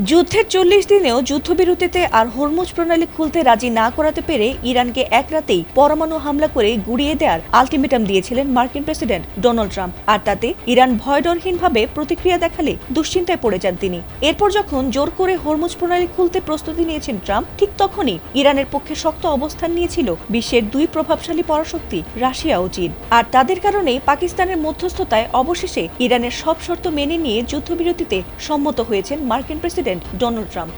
যুদ্ধের ৪০ দিনেও যুদ্ধবিরতিতে আর হরমুজ প্রণালী খুলতে রাজি না করাতে পেরে ইরানকে এক রাতেই পরমাণু হামলা করে গুড়িয়ে দেওয়ার আলটিমেটাম দিয়েছিলেন মার্কিন প্রেসিডেন্ট ডোনাল্ড ট্রাম্প। আর তাতে ইরান ভয়ডরহীনভাবে প্রতিক্রিয়া দেখালে দুশ্চিন্তায় পড়ে যান তিনি। এরপর যখন জোর করে হরমুজ প্রণালী খুলতে প্রস্তুতি নিয়েছেন ট্রাম্প, ঠিক তখনই ইরানের পক্ষে শক্ত অবস্থান নিয়েছিল বিশ্বের দুই প্রভাবশালী পরাশক্তি রাশিয়া ও চীন। আর তাদের কারণেই পাকিস্তানের মধ্যস্থতায় অবশেষে ইরানের সব শর্ত মেনে নিয়ে যুদ্ধবিরতিতে সম্মত হয়েছেন মার্কিন প্রেসিডেন্ট ডোনাল্ড ট্রাম্প।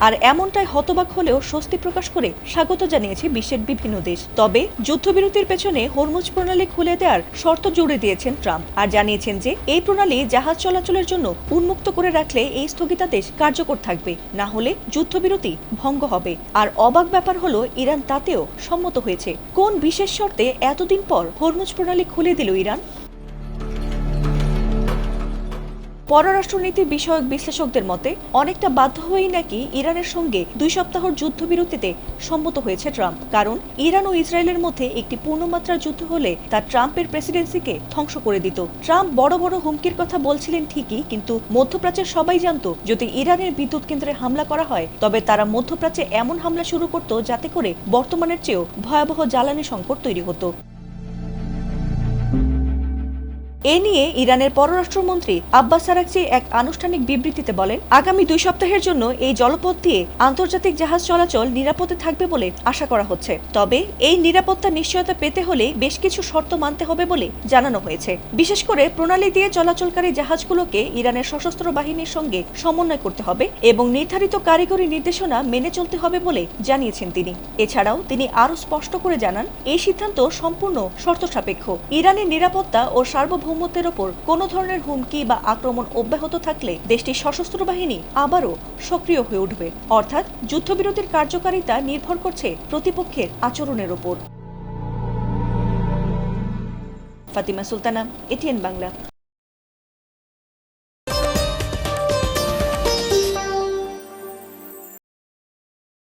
আর এমনটাই হতবাক হলেও স্বস্তি প্রকাশ করে স্বাগত জানিয়েছে বিশ্বের বিভিন্ন দেশ। তবে যুদ্ধবিরতির পেছনে হরমুজ প্রণালী খুলে দেওয়ার শর্ত জুড়ে দিয়েছেন ট্রাম্প আর জানিয়েছেন যে এই প্রণালী জাহাজ চলাচলের জন্য উন্মুক্ত করে রাখলে এই স্থগিতাদেশ কার্যকর থাকবে, না হলে যুদ্ধবিরতি ভঙ্গ হবে। আর অবাক ব্যাপার হলো ইরান তাতেও সম্মত হয়েছে। কোন বিশেষ শর্তে এতদিন পর হরমুজ প্রণালী খুলে দিল ইরান? পররাষ্ট্রনীতি বিষয়ক বিশ্লেষকদের মতে অনেকটা বাধ্য হয়েই নাকি ইরানের সঙ্গে 2 সপ্তাহের যুদ্ধবিরতিতে সম্মত হয়েছে ট্রাম্প। কারণ ইরান ও ইসরায়েলের মধ্যে একটি পূর্ণমাত্রার যুদ্ধ হলে তা ট্রাম্পের প্রেসিডেন্সিকে ধ্বংস করে দিত। ট্রাম্প বড় বড় হুমকির কথা বলছিলেন ঠিকই, কিন্তু মধ্যপ্রাচ্যের সবাই জানত যদি ইরানের বিদ্যুৎ কেন্দ্রে হামলা করা হয় তবে তারা মধ্যপ্রাচ্যে এমন হামলা শুরু করত যাতে করে বর্তমানের চেয়েও ভয়াবহ জ্বালানি সংকট তৈরি হতো। এ নিয়ে ইরানের পররাষ্ট্রমন্ত্রী আব্বাস আরাগচি এক আনুষ্ঠানিক বিবৃতিতে বলেন, আগামী 2 সপ্তাহের জন্য এই জলপথ দিয়ে আন্তর্জাতিক জাহাজ চলাচল নিরাপদে থাকবে বলে আশা করা হচ্ছে। তবে এই নিরাপত্তা নিশ্চয়তা পেতে হলে বেশ কিছু শর্ত মানতে হবে বলে জানানো হয়েছে। বিশেষ করে প্রণালী দিয়ে চলাচলকারী জাহাজগুলোকে ইরানের সশস্ত্র বাহিনীর সঙ্গে সমন্বয় করতে হবে এবং নির্ধারিত কারিগরি নির্দেশনা মেনে চলতে হবে বলে জানিয়েছেন তিনি। এছাড়াও তিনি আরও স্পষ্ট করে জানান, এই সিদ্ধান্ত সম্পূর্ণ শর্ত সাপেক্ষ। ইরানের নিরাপত্তা ও সার্বভৌমত্বের ওপর কোনো ধরনের হুমকি বা আক্রমণ অব্যাহত থাকলে দেশটির সশস্ত্র বাহিনী আবারও সক্রিয় হয়ে উঠবে। অর্থাৎ যুদ্ধবিরতির কার্যকারিতা নির্ভর করছে প্রতিপক্ষের আচরণের ওপর। ফাতিমা সুলতানা, এটিএন বাংলা।